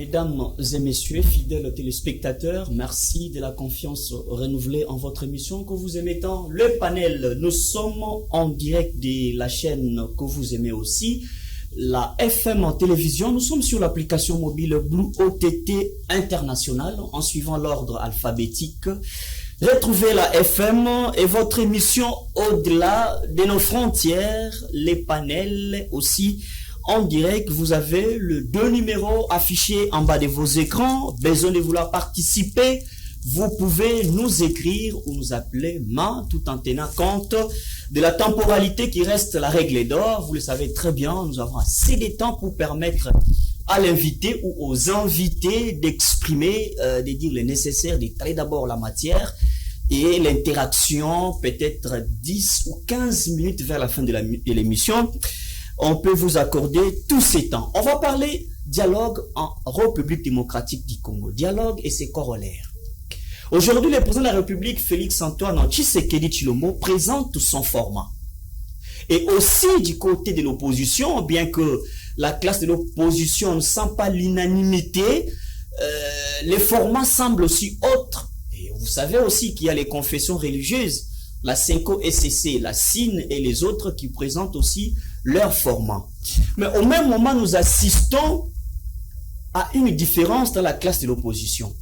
Mesdames et messieurs, fidèles téléspectateurs, merci de la confiance renouvelée en votre émission que vous aimez tant, le panel. Nous sommes en direct de la chaîne que vous aimez aussi, la FM en télévision. Nous sommes sur l'application mobile Blue OTT International en suivant l'ordre alphabétique. Retrouvez la FM et votre émission au-delà de nos frontières, les panels aussi. En direct, vous avez le 2 numéros affichés en bas de vos écrans. Besoin de vouloir participer, vous pouvez nous écrire ou nous appeler tout en tenant compte de la temporalité qui reste la règle d'or. Vous le savez très bien, nous avons assez de temps pour permettre à l'invité ou aux invités d'exprimer, de dire le nécessaire, d'étaler d'abord la matière et l'interaction, peut-être 10 ou 15 minutes vers la fin de l'émission. On peut vous accorder tous ces temps. On va parler dialogue en République démocratique du Congo. Dialogue et ses corollaires. Aujourd'hui, le président de la République, Félix-Antoine Tshisekedi Tshilombo, présente son format. Et aussi du côté de l'opposition, bien que la classe de l'opposition ne sent pas l'unanimité, les formats semblent aussi autres. Et vous savez aussi qu'il y a les confessions religieuses, la Senko SCC, la SIN et les autres qui présentent aussi leur format. Mais au même moment, nous assistons à une différence dans la classe de l'opposition.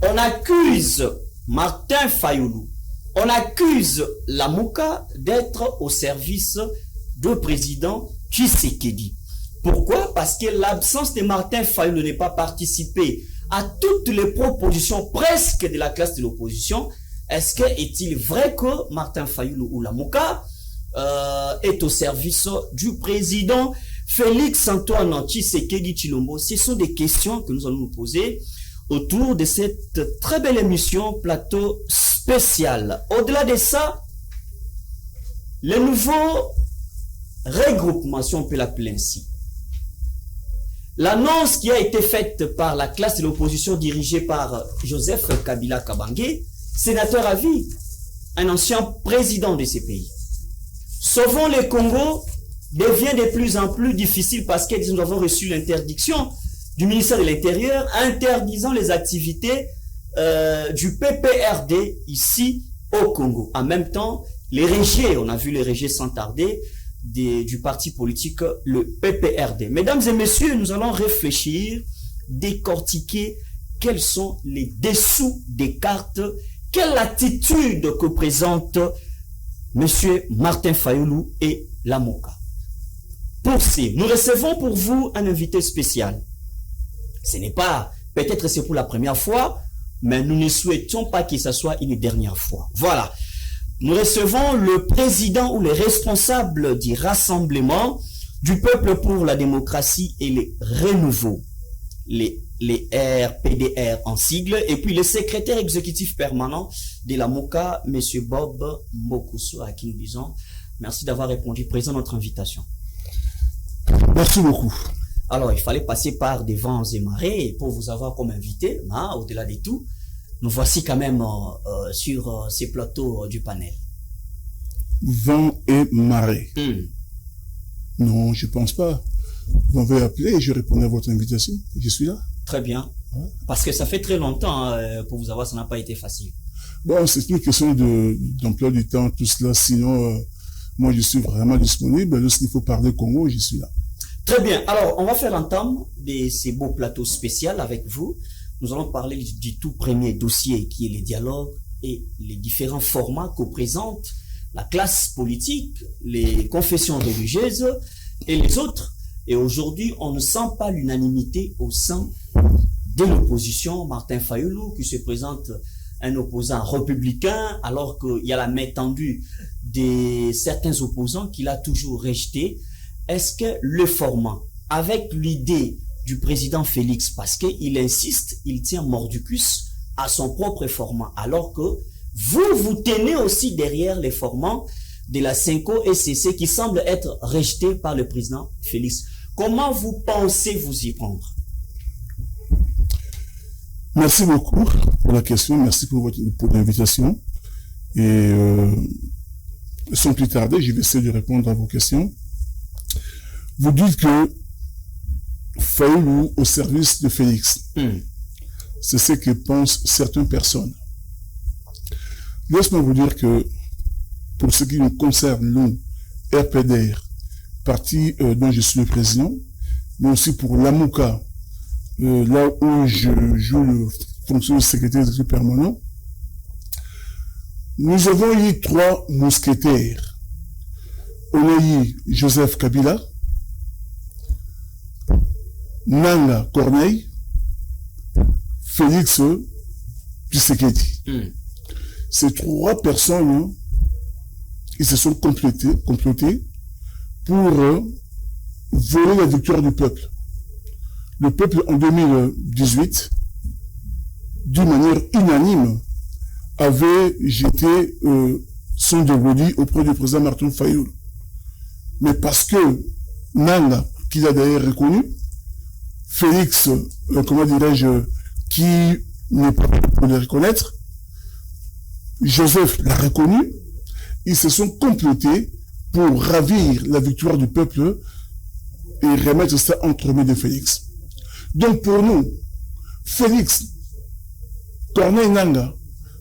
On accuse Martin Fayoulou, on accuse Lamuka d'être au service du président Tshisekedi. Pourquoi? Parce que l'absence de Martin Fayoulou n'est pas participé à toutes les propositions presque de la classe de l'opposition. Est-il vrai que Martin Fayoulou ou Lamuka est au service du président Félix-Antoine Tshisekedi Tshilombo? Ce sont des questions que nous allons nous poser autour de cette très belle émission plateau spécial. Au-delà de ça, le nouveau regroupement, si on peut l'appeler ainsi, l'annonce qui a été faite par la classe de l'opposition dirigée par Joseph Kabila Kabange, sénateur à vie, un ancien président de ces pays. Sauvons le Congo devient de plus en plus difficile parce que nous avons reçu l'interdiction du ministère de l'Intérieur interdisant les activités du PPRD ici au Congo. En même temps, les régés, on a vu les régés sans tarder, du parti politique, le PPRD. Mesdames et messieurs, nous allons réfléchir, décortiquer quels sont les dessous des cartes, quelle attitude que présente Monsieur Martin Fayoulou et Lamuka. Pour ce, nous recevons pour vous un invité spécial. Ce n'est pas, peut-être c'est pour la première fois, mais nous ne souhaitons pas que ce soit une dernière fois. Voilà. Nous recevons le président ou les responsables du Rassemblement du peuple pour la démocratie et les renouveaux, les RPDR en sigle, et puis le secrétaire exécutif permanent de la MOCA, M. Bob Mokusu, à qui nous disons merci d'avoir répondu présent à notre invitation. Merci beaucoup. Alors, il fallait passer par des vents et marées pour vous avoir comme invité, au-delà de tout. Nous voici quand même sur ces plateaux du panel. Vent et marée. Non, je pense pas. Vous m'avez appelé et je répondais à votre invitation. Je suis là. Très bien. Ouais. Parce que ça fait très longtemps pour vous avoir, ça n'a pas été facile. Bon, c'est une question d'emploi du temps, tout cela. Sinon, moi, je suis vraiment disponible. Lorsqu'il faut parler Congo, je suis là. Très bien. Alors, on va faire l'entame de ces beaux plateaux spéciaux avec vous. Nous allons parler du tout premier dossier qui est les dialogues et les différents formats que présente la classe politique, les confessions religieuses et les autres. Et aujourd'hui, on ne sent pas l'unanimité au sein de l'opposition. Martin Fayoulou qui se présente un opposant républicain alors qu'il y a la main tendue de certains opposants qu'il a toujours rejeté. Est-ce que le format, avec l'idée du président Félix, parce qu'il insiste, il tient mordicus à son propre format, alors que vous tenez aussi derrière les formats de la Senko SCC qui semble être rejeté par le président Félix. Comment vous pensez vous y prendre? Merci beaucoup pour la question, merci pour l'invitation. Et sans plus tarder, je vais essayer de répondre à vos questions. Vous dites que Fayoulou au service de Félix. C'est ce que pensent certaines personnes. Laisse-moi vous dire que, pour ce qui nous concerne, nous, RPDR, parti dont je suis le président, mais aussi pour l'AMOCA, là où je joue le fonction de secrétaire d'État permanent, nous avons eu 3 mousquetaires. On a eu Joseph Kabila, Nanga Corneille, Félix Tshisekedi. Ces 3 personnes, ils se sont complotés pour voler la victoire du peuple. Le peuple, en 2018, d'une manière unanime, avait jeté son dévolu auprès du président Martin Fayoulou. Mais parce que Nanga, qui l'a d'ailleurs reconnu, Félix, comment dirais-je, qui n'est pas pour le reconnaître, Joseph l'a reconnu, ils se sont complotés pour ravir la victoire du peuple et remettre ça entre les mains de Félix. Donc pour nous, Félix, Corneille Nanga,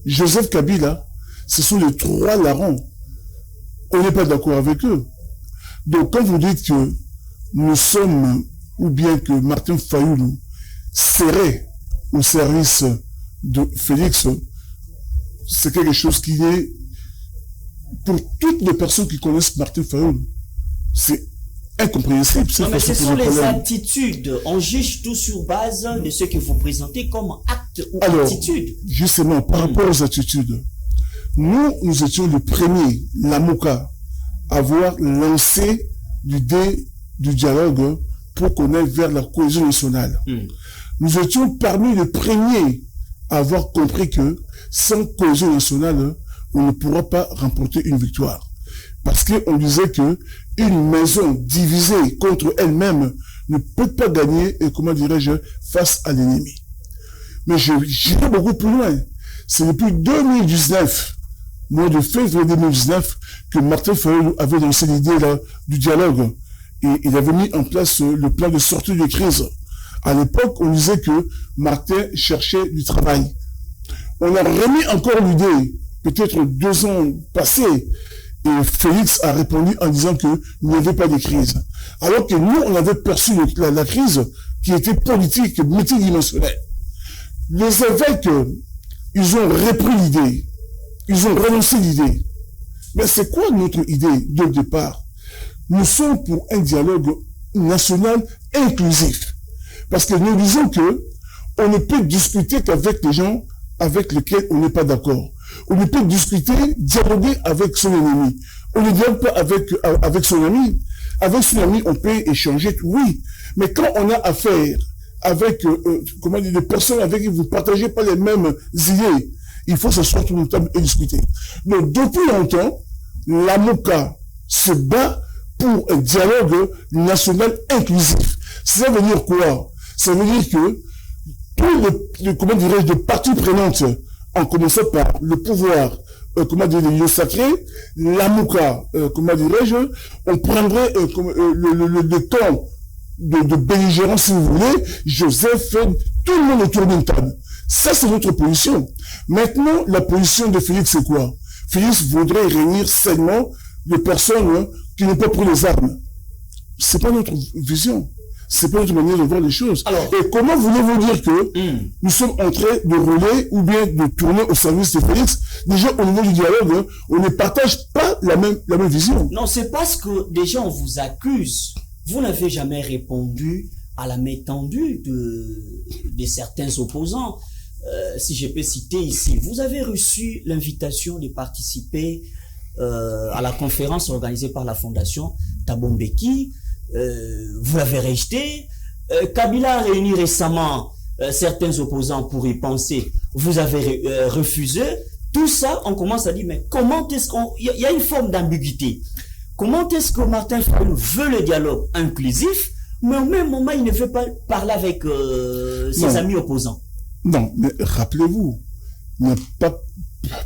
Joseph Kabila, ce sont les 3 larrons. On n'est pas d'accord avec eux. Donc quand vous dites que nous sommes, ou bien que Martin Fayoulou serait au service de Félix, c'est quelque chose qui est, pour toutes les personnes qui connaissent Martin Fayoulou, c'est incompréhensible. Non, mais ce sont les attitudes. On juge tout sur base de ce que vous présentez comme acte ou attitude. Justement, par rapport aux attitudes, nous étions les premiers, l'AMOCA, à avoir lancé l'idée du dialogue pour qu'on aille vers la cohésion nationale. Nous étions parmi les premiers à avoir compris que sans cohésion nationale, on ne pourra pas remporter une victoire. Parce qu'on disait que une maison divisée contre elle-même ne peut pas gagner, comment dirais-je, face à l'ennemi. Mais j'irai beaucoup plus loin. C'est depuis 2019, mois de février 2019, que Martin Fayoulou avait lancé l'idée du dialogue. Et il avait mis en place le plan de sortie de crise. À l'époque, on disait que Martin cherchait du travail. On a remis encore l'idée, peut-être 2 ans passés, et Félix a répondu en disant qu'il n'y avait pas de crise. Alors que nous, on avait perçu la crise qui était politique, multidimensionnelle. Les évêques, ils ont repris l'idée. Ils ont renoncé l'idée. Mais c'est quoi notre idée de départ? Nous sommes pour un dialogue national inclusif. Parce que nous disons que on ne peut discuter qu'avec les gens avec lesquels on n'est pas d'accord. On ne peut discuter, dialoguer avec son ennemi. On ne dialogue pas avec son ami. Avec son ami, on peut échanger, oui. Mais quand on a affaire avec des personnes avec qui vous ne partagez pas les mêmes idées, il faut s'asseoir sur une table et discuter. Donc, depuis longtemps, l'AMOCA se bat pour un dialogue national inclusif. Ça veut dire quoi? Ça veut dire que tous les parties prenantes, en commençant par le pouvoir, les lieux sacrés, l'AMOCA, on prendrait le temps de belligérance, si vous voulez, Joseph fait tout le monde autour d'une table. Ça, c'est notre position. Maintenant, la position de Félix, c'est quoi? Félix voudrait réunir seulement les personnes qui n'ont pas pris les armes. C'est pas notre vision. C'est pas notre manière de voir les choses. Alors, et comment voulez-vous dire que nous sommes en train de rouler ou bien de tourner au service de Félix? Déjà, au niveau du dialogue, on ne partage pas la même vision. Non, c'est parce que déjà on vous accuse. Vous n'avez jamais répondu à la main tendue de certains opposants. Si je peux citer ici, vous avez reçu l'invitation de participer à la conférence organisée par la Fondation Thabo Mbeki. Vous l'avez rejeté. Kabila a réuni récemment certains opposants pour y penser. Vous avez refusé. Tout ça, on commence à dire, mais comment est-ce qu'on... Il y a une forme d'ambiguïté. Comment est-ce que Martin Fayoulou veut le dialogue inclusif, mais au même moment, il ne veut pas parler avec ses amis opposants? Non, mais rappelez-vous, il n'y a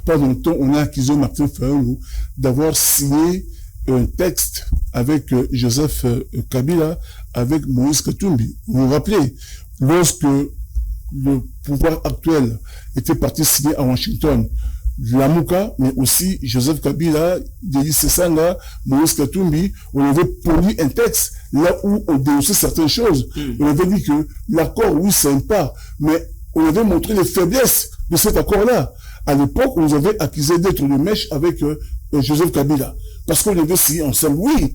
pas longtemps, on a accusé Martin Fayoulou d'avoir signé un texte avec Joseph Kabila, avec Moïse Katumbi. Vous vous rappelez, lorsque le pouvoir actuel était parti signer à Washington, Lamuka, mais aussi Joseph Kabila, Denis Sesanga, Moïse Katumbi, on avait poli un texte là où on dénonçait certaines choses. On avait dit que l'accord, oui, c'est sympa, mais on avait montré les faiblesses de cet accord-là. À l'époque, on nous avait accusé d'être de mèche avec Joseph Kabila. Parce qu'on avait signé ensemble. Oui,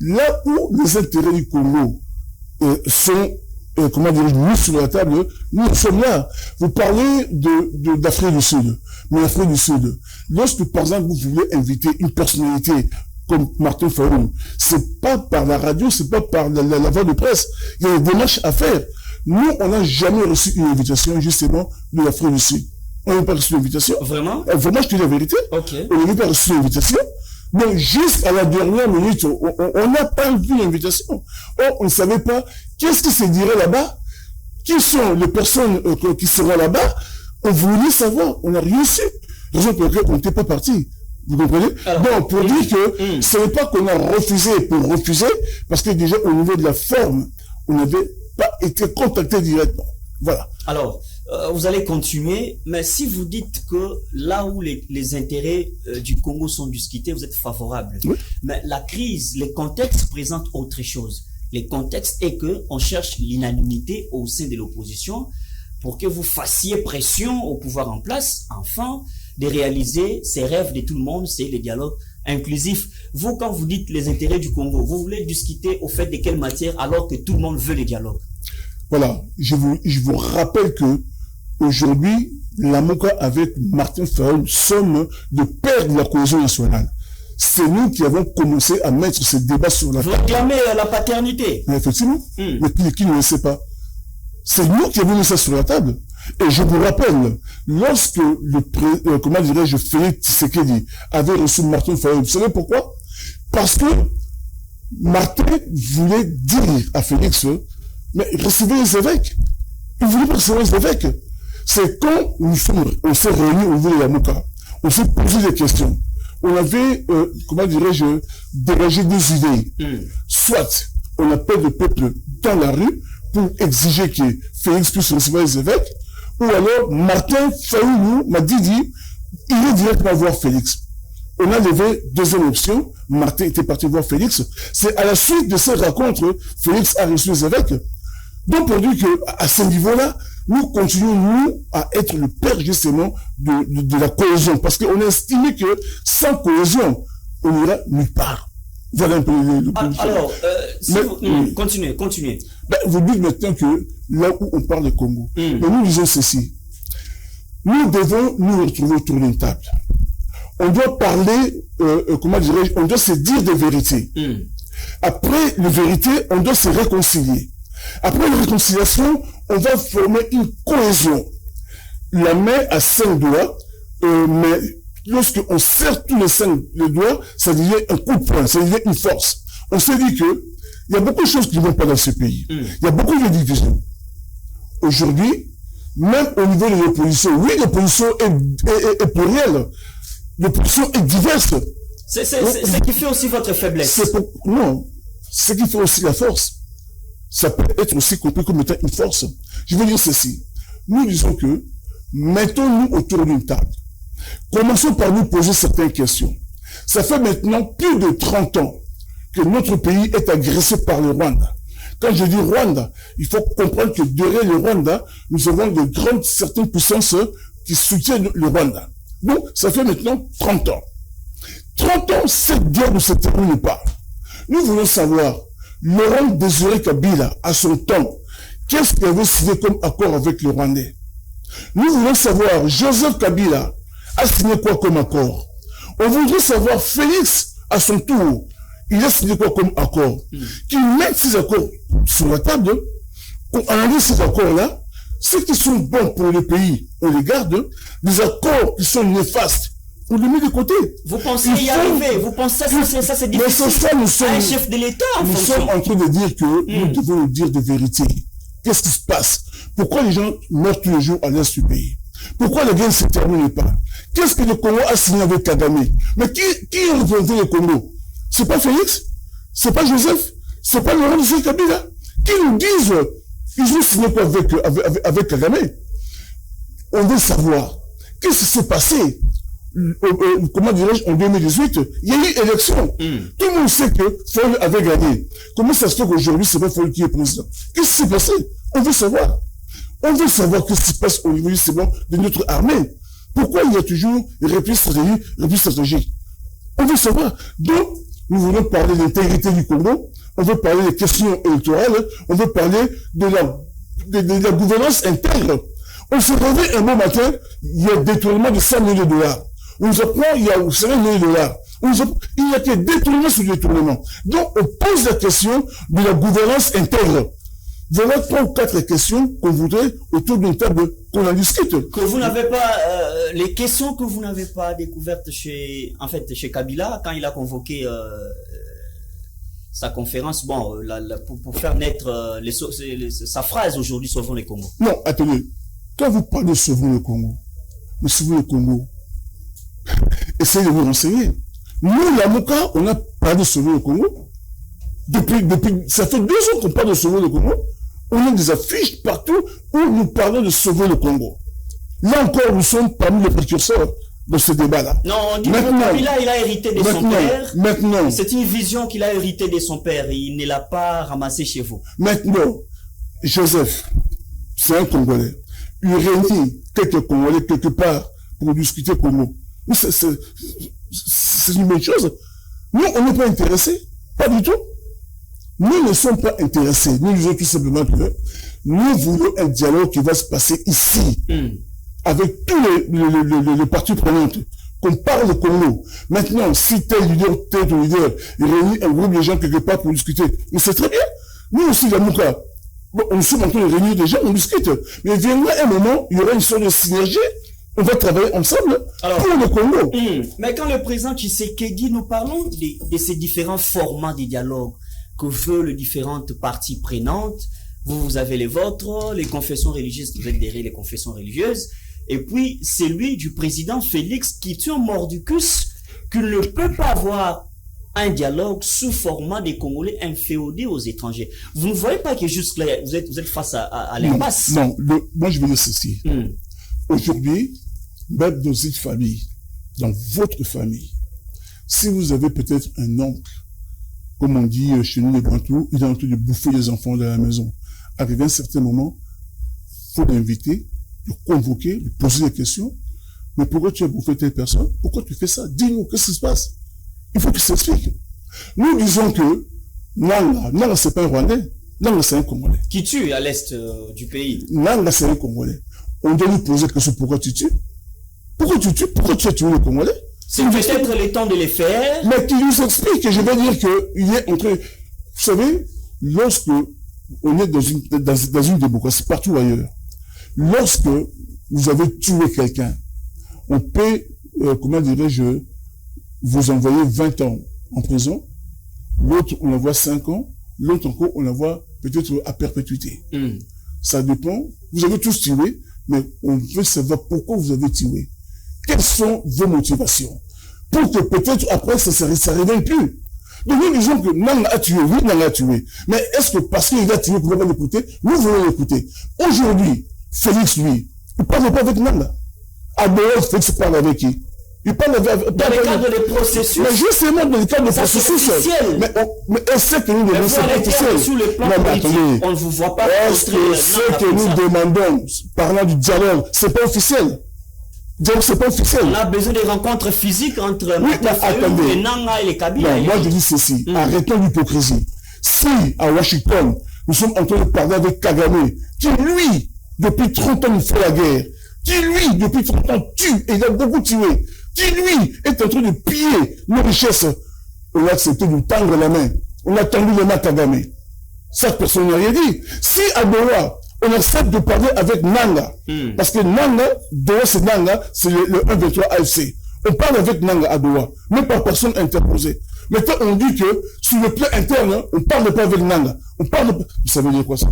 là où les intérêts du Congo sont comment dire, mis sur la table, nous sommes là. Vous parlez d'Afrique du Sud. Mais l'Afrique du Sud, lorsque, par exemple, vous voulez inviter une personnalité comme Martin Fayulu, c'est pas par la radio, c'est pas par la voie de presse. Il y a des démarches à faire. Nous, on n'a jamais reçu une invitation, justement, de l'Afrique du Sud. On n'a pas reçu l'invitation. Vraiment? Vraiment, je te dis la vérité. Okay. On n'a pas reçu l'invitation. Donc, jusqu'à la dernière minute, on n'a pas vu l'invitation. Or, on ne savait pas qu'est-ce qui se dirait là-bas, qui sont les personnes qui seront là-bas. On voulait savoir, on n'a rien su. Raison pour laquelle on n'était pas parti. Vous comprenez? Alors, donc, pour dire que ce n'est pas qu'on a refusé pour refuser, parce que déjà, au niveau de la forme, on n'avait pas été contacté directement. Voilà. Alors, vous allez continuer, mais si vous dites que là où les intérêts du Congo sont discutés, vous êtes favorable. Oui. Mais la crise, les contextes présentent autre chose. Les contextes est que on cherche l'unanimité au sein de l'opposition pour que vous fassiez pression au pouvoir en place, enfin, de réaliser ces rêves de tout le monde, c'est le dialogue inclusif. Vous, quand vous dites les intérêts du Congo, vous voulez discuter au fait de quelle matière alors que tout le monde veut le dialogue? Voilà, je vous rappelle que aujourd'hui, Lamuka avec Martin Fayulu sommes de père de la cohésion nationale. C'est nous qui avons commencé à mettre ce débat sur la table. Vous réclamez la paternité. Mais effectivement, mais qui ne le sait pas? C'est nous qui avons mis ça sur la table. Et je vous rappelle, lorsque comment dirais-je, Félix Tshisekedi avait reçu Martin Fayulu, vous savez pourquoi? Parce que Martin voulait dire à Félix, mais recevez les évêques. Il voulait pas recevoir les évêques. C'est quand on s'est réunis au niveau de Lamuka, on s'est posé des questions. On avait, comment dirais-je, dérangé des idées. Soit on appelle le peuple dans la rue pour exiger que Félix puisse recevoir les évêques, ou alors Martin Fayulu m'a dit, il est directement voir Félix. On a levé deuxième option, Martin était parti voir Félix. C'est à la suite de ces rencontres, Félix a reçu les évêques. Donc pour dire que à ce niveau-là, nous continuons, nous, à être le père, justement, de la cohésion. Parce qu'on a estimé que sans cohésion, on n'ira nulle part. Voilà un peu le alors, continuez. Ben, vous dites maintenant que là où on parle de Congo, mais nous disons ceci. Nous devons nous retrouver autour d'une table. On doit parler, comment dirais-je, on doit se dire des vérités. Après les vérités, on doit se réconcilier. Après la réconciliation, on va former une cohésion. La main a 5 doigts, mais lorsqu'on serre tous les 5 doigts, ça devient un coup de poing, ça devient une force. On s'est dit que il y a beaucoup de choses qui ne vont pas dans ce pays. Il y a beaucoup de divisions. Aujourd'hui, même au niveau de l'opposition, oui, l'opposition est plurielle. L'opposition est diverse. C'est ce qui fait aussi votre faiblesse. Non, c'est ce qui fait aussi la force. Ça peut être aussi compris comme étant une force. Je veux dire ceci. Nous disons que, mettons-nous autour d'une table. Commençons par nous poser certaines questions. Ça fait maintenant plus de 30 ans que notre pays est agressé par le Rwanda. Quand je dis Rwanda, il faut comprendre que derrière le Rwanda, nous avons de grandes certaines puissances qui soutiennent le Rwanda. Donc, ça fait maintenant 30 ans. 30 ans, cette guerre ne se termine pas. Nous voulons savoir, Laurent Désiré Kabila, à son temps, qu'est-ce qu'il avait signé comme accord avec le Rwandais? Nous voulons savoir, Joseph Kabila a signé quoi comme accord? On voudrait savoir, Félix, à son tour, il a signé quoi comme accord? Qu'il mette ces accords sur la table, qu'on analyse ces accords-là, ceux qui sont bons pour le pays, on les garde, les accords qui sont néfastes, on les met de côté. Vous pensez y arriver? Vous pensez ça c'est difficile? Mais ça, un chef de l'État, nous sommes en train de dire que nous devons nous dire de vérité. Qu'est-ce qui se passe? Pourquoi les gens meurent tous les jours à l'est du pays? Pourquoi la guerre ne se termine pas? Qu'est-ce que le Congo a signé avec Kagame? Mais qui a représenté le Congo? c'est pas Félix, c'est pas Joseph, c'est pas Laurent Desire Kabila, qui nous disent, ils ont signé quoi avec Kagame. On veut savoir, qu'est-ce qui s'est passé, comment dirais-je, en 2018, il y a eu élection. Tout le monde sait que Foyle avait gagné. Comment ça se fait qu'aujourd'hui, c'est pas Foyle qui est président? Qu'est-ce qui s'est passé? On veut savoir. On veut savoir ce qui se passe au niveau de notre armée. Pourquoi il y a toujours repli stratégique? On veut savoir. Donc, nous voulons parler de l'intégrité du Congo, on veut parler des questions électorales, on veut parler de la gouvernance intègre. On se réveille un bon matin, il y a détournement de 100 millions de dollars. On nous apprend, il y a 5 millions de dollars. Il y a que détournement sur détournement. Donc, on pose la question de la gouvernance intègre. Voilà 3 ou 4 questions qu'on voudrait autour d'une table qu'on en discute. Que vous n'avez pas, les questions que vous n'avez pas découvertes chez Kabila, quand il a convoqué sa conférence, bon, pour faire naître sa phrase aujourd'hui, Sauvons le Congo. Non, attendez. Quand vous parlez de Sauvons le Congo, mais Sauvons le Congo, essayez de vous renseigner. Nous, la Moka, on a parlé de Sauver le Congo. Depuis, ça fait 2 ans qu'on parle de Sauver le Congo. On a des affiches partout où nous parlons de sauver le Congo. Là encore, nous sommes parmi les précurseurs de ce débat-là. Non, on dit que Kabila, il a hérité de son père. Maintenant. C'est une vision qu'il a héritée de son père. Il ne l'a pas ramassée chez vous. Maintenant, Joseph, c'est un Congolais. Il réunit quelques Congolais quelque part pour discuter Congo. C'est une bonne chose. Nous, on n'est pas intéressés. Pas du tout. Nous ne sommes pas intéressés. Nous disons tout simplement que nous voulons un dialogue qui va se passer ici, avec tous les parties prenantes. Qu'on parle de Congo. Maintenant, si tel leader, il réunit un groupe de gens quelque part pour discuter. Mais c'est très bien. Nous aussi, la Mouka, bon, on sommes en train de réunir des gens, on discute. Mais il viendra un moment, il y aura une sorte de synergie. On va travailler ensemble pour le Congo. Mais quand le président Tshisekedi, nous parlons de ces différents formats de dialogue que veulent les différentes parties prenantes. Vous avez les vôtres, les confessions religieuses, vous êtes derrière les confessions religieuses. Et puis, c'est lui du président Félix qui tient mordicus qu'il ne peut pas avoir un dialogue sous format des Congolais inféodés aux étrangers. Vous ne voyez pas que jusque-là, vous êtes face à l'impasse? Non, moi je veux dire ceci. Aujourd'hui, même dans cette famille, dans votre famille, si vous avez peut-être un oncle, comme on dit chez nous les Bantous, il est en train de bouffer les enfants de la maison. Arrivé à un certain moment, il faut l'inviter, le convoquer, lui poser des questions. Mais pourquoi tu as bouffé telle personne? Pourquoi tu fais ça? Dis-nous, qu'est-ce qui se passe? Il faut qu'il s'explique. Nous disons que Nanga c'est pas un Rwandais, Nanga c'est un Congolais. Qui tue à l'est du pays. Nanga c'est un Congolais. On doit lui poser la question, pourquoi tu tues? Pourquoi tu tues? Pourquoi tu as tué le Congolais? C'est peut-être le temps de les faire. Mais qui nous explique, et je vais dire qu'il est entre... Vous savez, lorsque on est dans une démocratie, partout ailleurs, lorsque vous avez tué quelqu'un, on peut, comment dirais-je, vous envoyer 20 ans en prison, l'autre on l'envoie 5 ans, l'autre encore on l'envoie peut-être à perpétuité. Ça dépend. Vous avez tous tué, mais on veut savoir pourquoi vous avez tué. Quelles sont vos motivations? Pour que peut-être après ça ne révèle plus. Donc nous disons que Nanga a tué, oui, Nanga a tué. Mais est-ce que parce qu'il a tué, vous ne pouvez pas l'écouter? Nous voulons l'écouter. Aujourd'hui, Félix, lui, il ne parle pas avec Nanga. Aboua, Félix parle avec qui? Il parle avec... Dans le cadre des processus. Mais justement, dans le cadre des processus. Mais est-ce que nous demandons, c'est officiel? Sur le plan politique, on ne vous voit pas. Est-ce que ce que nous demandons, parlant du dialogue, c'est pas officiel? Donc c'est pas officiel. On a besoin de rencontres physiques entre les Nanga et les Kabila. Non, moi je dis ceci. Arrêtons l'hypocrisie. Si à Washington, nous sommes en train de parler avec Kagame, qui lui, depuis 30 ans, il fait la guerre, qui lui, depuis 30 ans, tue, et il a beaucoup tué, qui lui, est en train de piller nos richesses, on a accepté de nous tendre la main. On a tendu les mains à Kagame. Cette personne n'a rien dit. Si à Doha, on accepte de parler avec Nanga. Parce que Nanga, Doha c'est Nanga, c'est le 1-23 AFC. On parle avec Nanga à Doha, mais par personne interposée. Maintenant, on dit que, sur le plan interne, on ne parle pas avec Nanga. On parle pas... Vous savez dire quoi ça?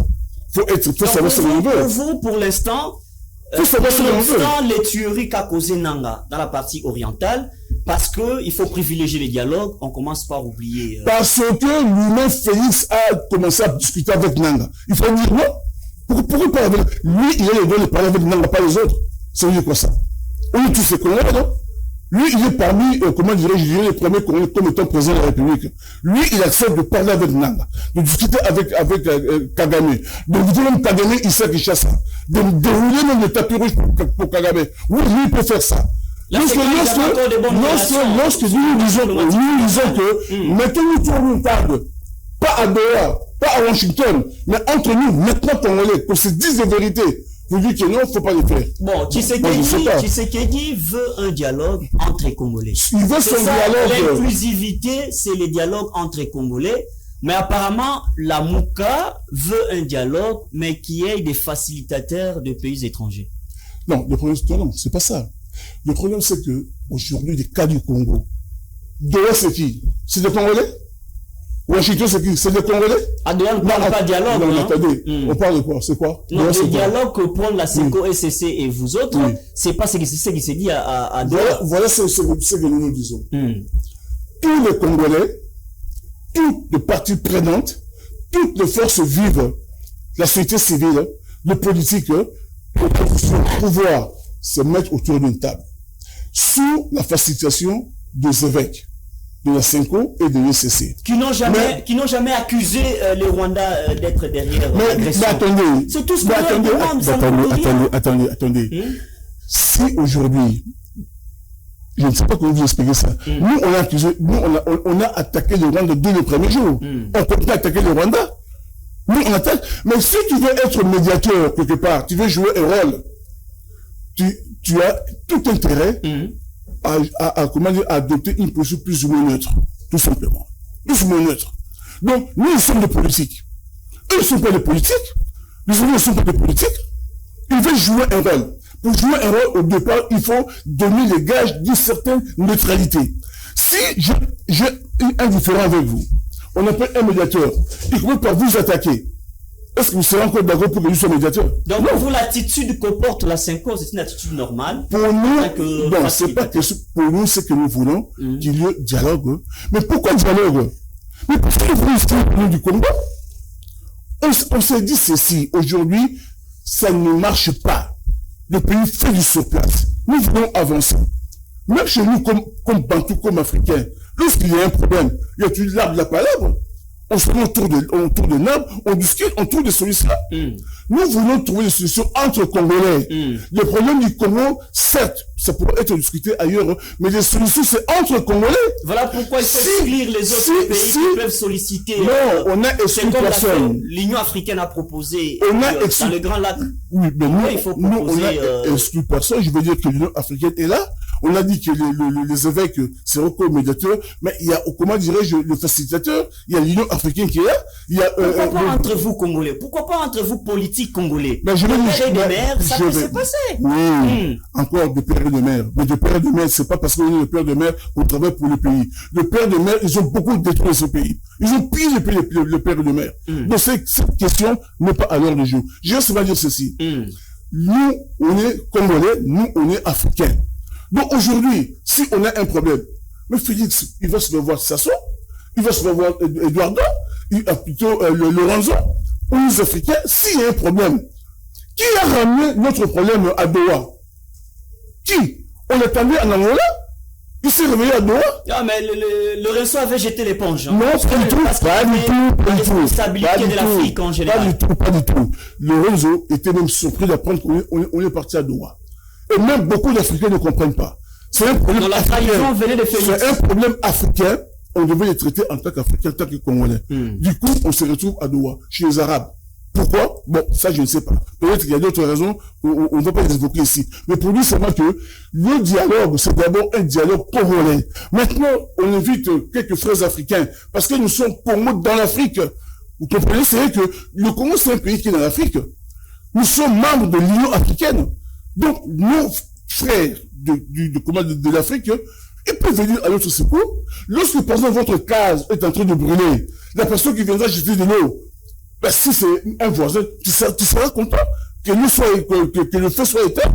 Faut savoir ce qu'on veut. Pour vous, pour l'instant, les tueries qu'a causé Nanga dans la partie orientale, parce que il faut privilégier les dialogues, on commence par oublier. Parce que lui-même, Félix, a commencé à discuter avec Nanga. Il faut dire non. Pourquoi pas avec lui, il a le droit de parler avec Nanga, pas les autres. Ça veut dire quoi ça? On est tous les Congolais, non? Lui, il est parmi, comment dirais-je, les premiers Congolais comme étant président de la République. Lui, il accepte de parler avec Nanga, de discuter avec Kagame, de dire même Kagame, il sait qu'il chasse ça, de dérouler même le tapis rouge pour Kagame. Oui, lui, il peut faire ça. Lorsque nous disons que mettons-nous sur une table, pas à Doha, pas à Washington, mais entre nous, maintenant Congolais, qu'on se dise la vérité. Vous dites que non, il ne faut pas le faire. Bon, Tshisekedi veut un dialogue entre les Congolais. Il veut son dialogue. L'inclusivité, c'est le dialogue entre les Congolais. Mais apparemment, la MOUCA veut un dialogue, mais qui ait des facilitateurs de pays étrangers. Non, le problème, non, c'est pas ça. Le problème, c'est que, aujourd'hui, les cas du Congo, Doha, c'est qui? C'est des Congolais? Washington, c'est qui? C'est des Congolais? À Doha, on ne parle pas de dialogue. Non, attendez. On parle de quoi? C'est quoi? Non, le dialogue que prend la CENCO, SCC et vous autres, c'est pas ce qui s'est dit à Doha. Voilà ce que nous disons. Tous les Congolais, toutes les parties prenantes, toutes les forces vives, la société civile, le politique, pour pouvoir se mettre autour d'une table, sous la facilitation des évêques, de la CENCO et de l'ECC. Qui n'ont jamais accusé les Rwandais d'être derrière l'agression. Mais attendez. C'est tout ce que attendez. Si aujourd'hui, je ne sais pas comment vous expliquer ça. Nous, on a accusé, on a attaqué le Rwanda dès le premier jour. On continue à attaquer le Rwanda. Nous, on attaque. Mais si tu veux être médiateur quelque part, tu veux jouer un rôle, tu as tout intérêt à adopter une posture plus ou moins neutre. Tout simplement. Plus ou moins neutre. Donc, nous sommes des politiques. Eux ne sont pas des politiques. Les autres ne sont pas des politiques. Ils veulent jouer un rôle. Pour jouer un rôle, au départ, il faut donner les gages d'une certaine neutralité. Si j'ai un différent avec vous, on appelle un médiateur, il commence par vous attaquer. Est-ce que vous serez encore d'accord pour que nous soyons médiateurs? Donc, pour vous, l'attitude que porte la CENCO, c'est une attitude normale? Pour nous, non, c'est pas que pour nous, c'est que nous voulons qu'il y ait dialogue. Mais pourquoi dialogue? Mais parce que vous voulez du Congo? On s'est dit ceci. Aujourd'hui, ça ne marche pas. Le pays fait du surplace. Nous voulons avancer. Même chez nous, comme Bantou, comme Africains, lorsqu'il y a un problème, il y a toujours l'arbre de la palabre. On se met autour de l'arbre, on discute, on trouve des solutions. Nous voulons trouver des solutions entre Congolais. Le problème du Congo, certes, ça pourrait être discuté ailleurs, mais les solutions, c'est entre Congolais. Voilà pourquoi il faut exclure les autres pays qui peuvent solliciter. Non, on a exclu personne. L'Union africaine a proposé dans le Grand Lac. Oui, mais nous, on a exclu personne. Je veux dire que l'Union africaine est là. On a dit que les évêques seront comme médiateurs, mais il y a, comment dirais-je, le facilitateur, il y a l'Union africaine qui est là. Il y a, pourquoi pas entre vous Congolais? Pourquoi pas entre vous politiques congolais? Ben, je vais de père et de mère, ça peut se passer. Oui, encore de père et de mère. Mais de père et de mère, c'est pas parce qu'on est le père de mère qu'on travaille pour le pays. Le père et de mère, ils ont beaucoup détruit ce pays. Ils ont pillé le père et de mère. Donc cette question n'est pas à l'heure du jour. Je vais seulement dire ceci. Nous, on est Congolais, nous, on est Africains. Donc aujourd'hui, si on a un problème, mais Félix, il va se revoir Sassou, il va se revoir Eduardo, plutôt Lorenzo, ou les Africains, s'il y a un problème, qui a ramené notre problème à Doha? Qui? On est allé en Angola? Il s'est réveillé à Doha? Ah, mais Lorenzo avait jeté l'éponge. Hein. Non, pas du tout, pas du tout. La responsabilité de l'Afrique en général. Pas du tout. Lorenzo était même surpris d'apprendre qu'on est parti à Doha. Et même beaucoup d'Africains ne comprennent pas. C'est un problème africain. C'est un problème africain. On devait les traiter en tant qu'Africains, en tant que Congolais. Du coup, on se retrouve à Doha, chez les Arabes. Pourquoi? Bon, ça, je ne sais pas. Peut-être qu'il y a d'autres raisons, on ne va pas les évoquer ici. Mais pour lui, c'est vrai que le dialogue, c'est d'abord un dialogue congolais. Maintenant, on invite quelques frères africains, parce que nous sommes pour moi dans l'Afrique. Vous comprenez? C'est vrai que le Congo, c'est un pays qui est dans l'Afrique. Nous sommes membres de l'Union africaine. Donc, nos frères de l'Afrique, ils peuvent venir à notre secours. Lorsque, par exemple, votre case est en train de brûler, la personne qui viendra jeter de l'eau, ben, si c'est un voisin, tu seras content que le feu soit éteint.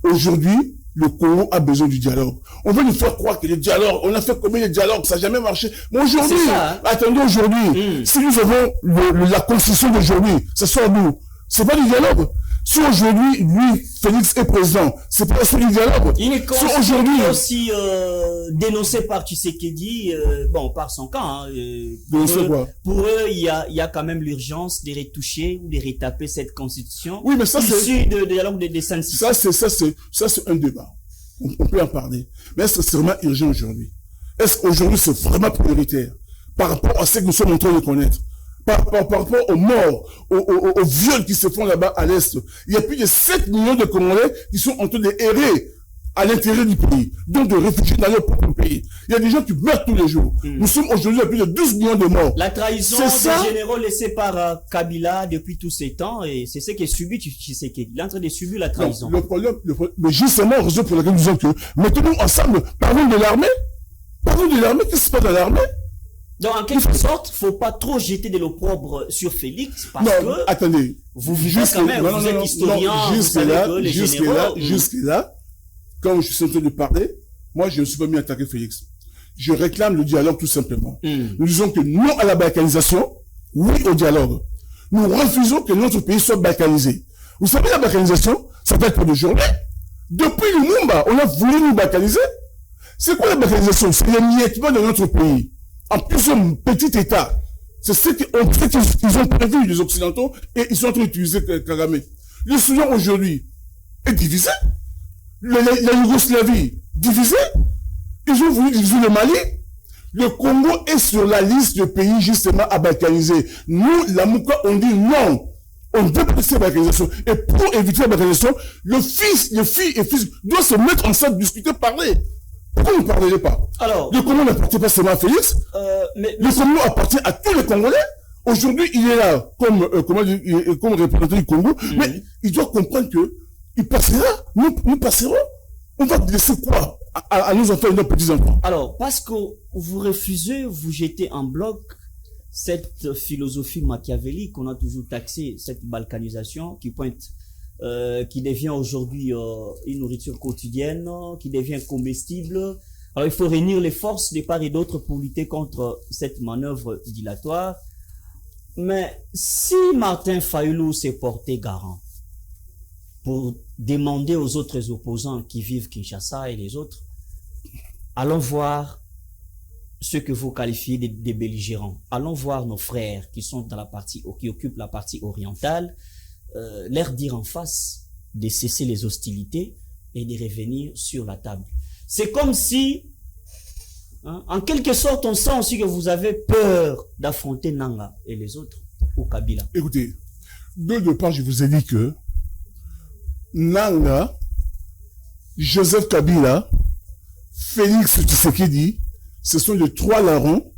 Aujourd'hui, le Congo a besoin du dialogue. On veut nous faire croire que le dialogue, on a fait combien de dialogues, ça n'a jamais marché. Mais aujourd'hui, attendez, aujourd'hui, si nous avons la constitution d'aujourd'hui, ça sort d'où? C'est pas du dialogue. Si aujourd'hui, lui, Félix est président, c'est pas du dialogue. Il est aujourd'hui aussi dénoncé par Tshisekedi, par son camp. Pour eux, il y a quand même l'urgence de retoucher ou de retaper cette constitution. Oui, mais ça c'est de dialogue des ça c'est un débat. On peut en parler. Mais est-ce que c'est vraiment urgent aujourd'hui? Est-ce qu'aujourd'hui c'est vraiment prioritaire par rapport à ce que nous sommes en train de connaître? Par rapport aux morts, aux viols qui se font là-bas à l'Est. Il y a plus de 7 millions de Congolais qui sont en train d'errer à l'intérieur du pays, donc de réfugiés dans leur propre pays. Il y a des gens qui meurent tous les jours. Nous sommes aujourd'hui à plus de 12 millions de morts. La trahison des généraux laissés par Kabila depuis tous ces temps, et c'est ce qui est subi Tshisekedi. Il est en train de subir la trahison. Le problème, mais justement, raison pour laquelle nous disons que, mettons-nous ensemble, parlons de l'armée. Parlons de l'armée, qu'est-ce qui se passe dans l'armée? Donc, en quelque sorte, faut pas trop jeter de l'opprobre sur Félix, parce que... attendez. Vous êtes historien, vous savez que les généraux... Jusque-là, quand je suis en train de parler, moi, je ne suis pas mis à attaquer Félix. Je réclame le dialogue, tout simplement. Nous disons que non à la balkanisation, oui au dialogue. Nous refusons que notre pays soit balkanisé. Vous savez, la balkanisation, ça peut être pour des journées. Depuis Lumumba, on a voulu nous balkaniser. C'est quoi la balkanisation? C'est l'émiettement de notre pays. En plus, un petit État. C'est ce qu'ils ont prévu, les Occidentaux, et ils sont en train d'utiliser Kagame. Le Soudan, aujourd'hui, est divisé. La Yougoslavie, divisée. Ils ont voulu diviser le Mali. Le Congo est sur la liste de pays, justement, à balkaniser. Nous, la Mouka, on dit non. On veut pas cette balkanisation. Et pour éviter la balkanisation, les filles et fils doivent se mettre ensemble, discuter, parler. Pourquoi vous ne parlez pas? Alors, le Congo n'appartient pas seulement à Félix. Le Congo appartient à tous les Congolais. Aujourd'hui, il est là comme représentant du Congo, mais il doit comprendre que il passera. Nous passerons. On va laisser quoi à nos enfants et nos petits-enfants? Alors, parce que vous refusez, vous jetez en bloc cette philosophie machiavélique qu'on a toujours taxée, cette balkanisation qui pointe qui devient aujourd'hui une nourriture quotidienne, qui devient comestible. Alors il faut réunir les forces de part et d'autre pour lutter contre cette manœuvre dilatoire. Mais si Martin Fayulu s'est porté garant pour demander aux autres opposants qui vivent Kinshasa et les autres, allons voir ceux que vous qualifiez de belligérants. Allons voir nos frères qui sont dans la partie, qui occupent la partie orientale, leur dire en face de cesser les hostilités et de revenir sur la table. C'est comme si, en quelque sorte, on sent aussi que vous avez peur d'affronter Nanga et les autres, ou Kabila. Écoutez, de départ, je vous ai dit que Nanga, Joseph Kabila, Félix Tshisekedi, ce sont les trois larrons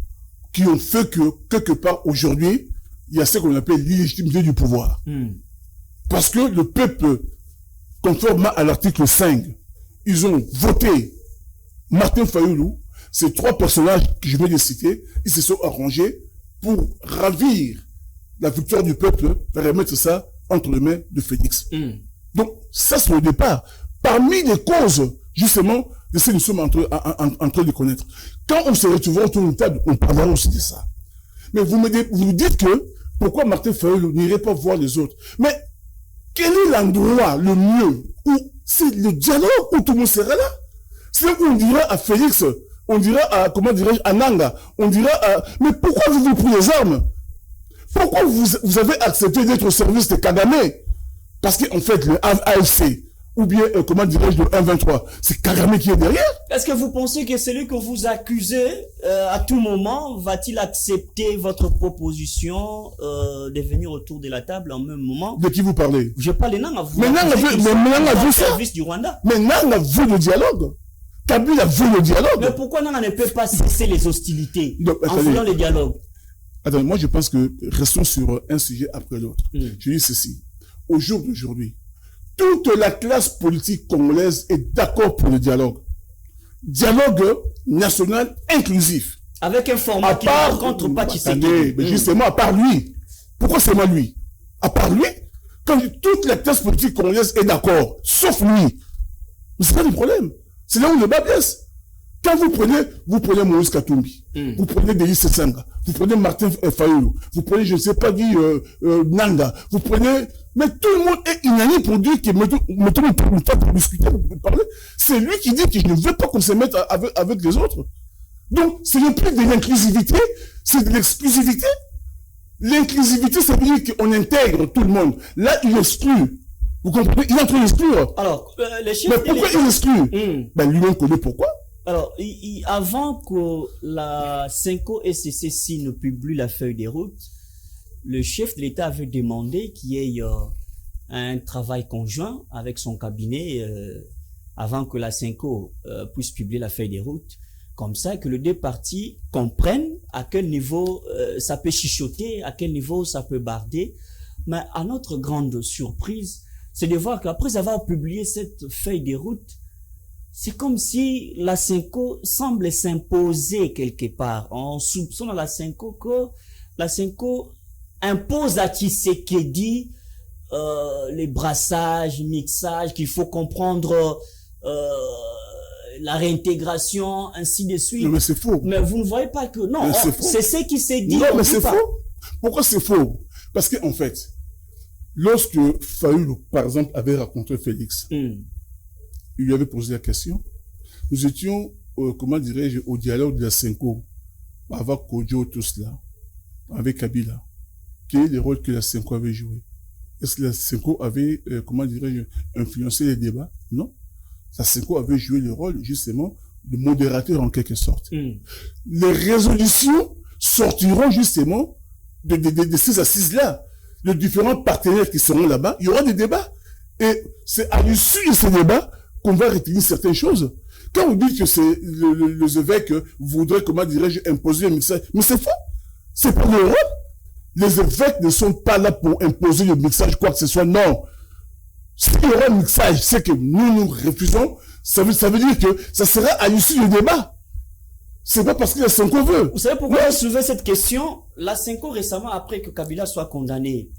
qui ont fait que, quelque part, aujourd'hui, il y a ce qu'on appelle l'illégitimité du pouvoir. Parce que le peuple, conformément à l'article 5, ils ont voté Martin Fayulu. Ces trois personnages que je viens de citer, ils se sont arrangés pour ravir la victoire du peuple, remettre ça entre les mains de Félix. Donc, ça c'est le départ. Parmi les causes, justement, de ce que nous sommes en train de connaître. Quand on se retrouvera autour d'une table, on parlera aussi de ça. Mais vous me dites que, pourquoi Martin Fayulu n'irait pas voir les autres? Mais, quel est l'endroit le mieux où c'est le dialogue où tout le monde sera là? C'est là où on dira à Félix, on dira à, comment dirais-je, à Nanga, on dira à, mais pourquoi avez-vous pris les armes? Pourquoi vous avez accepté d'être au service de Kagame? Parce qu'en fait, le AFC, ou bien, comment dirais-je, le 1-23, c'est Kagame qui est derrière. Est-ce que vous pensez que celui que vous accusez, à tout moment, va-t-il accepter votre proposition de venir autour de la table en même moment? De qui vous parlez? Je parle de Nanga. Mais Nanga veut ça. Service du Rwanda. Mais Nanga veut le dialogue. Kabila veut le dialogue. Mais pourquoi Nanga ne peut pas cesser les hostilités en voulant le dialogue? Attends, moi je pense que restons sur un sujet après l'autre. Je dis ceci. Au jour d'aujourd'hui, toute la classe politique congolaise est d'accord pour le dialogue. Dialogue national inclusif. Avec un format qui ne rencontre pas Tshisekedi. Mais justement, à part lui. Pourquoi c'est moi lui? À part lui, quand toute la classe politique congolaise est d'accord, sauf lui. Mais c'est pas le problème. C'est là où le bas blesse. Quand vous prenez Moïse Katumbi, vous prenez Denis Sessanga, vous prenez Martin Fayulu, vous prenez, je ne sais pas qui, Nanga, vous prenez, mais tout le monde est unanime pour dire que, mettons le temps pour discuter, pour parler. C'est lui qui dit que je ne veux pas qu'on se mette avec les autres. Donc, ce n'est plus de l'inclusivité, c'est de l'exclusivité. L'inclusivité, ça veut dire qu'on intègre tout le monde. Là, il exclut. Vous comprenez? Il est en train d'exclure. Alors, les chefs mais pourquoi il exclut? Ben, lui-même connaît pourquoi. Alors, avant que la Cinco SCC ne publie la feuille de route, le chef de l'État avait demandé qu'il y ait un travail conjoint avec son cabinet avant que la Cinco puisse publier la feuille de route, comme ça que les deux parties comprennent à quel niveau ça peut chichoter, à quel niveau ça peut barder. Mais à notre grande surprise, c'est de voir qu'après avoir publié cette feuille de route, c'est comme si la Cinco semble s'imposer quelque part. On soupçonne à la Cinco que la Cinco impose à Tshisekedi les brassages, mixages, qu'il faut comprendre la réintégration, ainsi de suite. Non, mais c'est faux. Mais vous ne voyez pas que... Non, c'est ce qui s'est dit. Non, mais c'est faux. Pourquoi c'est faux? Parce qu'en fait, lorsque Fayulu, par exemple, avait rencontré Félix, il lui avait posé la question. Nous étions, comment dirais-je, au dialogue de la Cinco, avec Kodjo, tout cela, avec Kabila. Quel est le rôle que la Cinco avait joué? Est-ce que la Cinco avait, comment dirais-je, influencé les débats? Non. La Cinco avait joué le rôle, justement, de modérateur en quelque sorte. Les résolutions sortiront, justement, de ces assises-là. Les différents partenaires qui seront là-bas, il y aura des débats. Et c'est à l'issue de ces débats qu'on va retenir certaines choses. Quand vous dites que c'est les évêques voudraient, comment dirais-je, imposer le mixage, mais c'est faux. C'est pas leur rôle. Les évêques ne sont pas là pour imposer le mixage, quoi que ce soit. Non. S'il y aura un mixage, c'est que nous refusons. Ça veut dire que ça sera à l'issue du débat. C'est pas parce que la Cinco veut. Vous savez pourquoi je soulevais cette question? La Cinco, récemment, après que Kabila soit condamné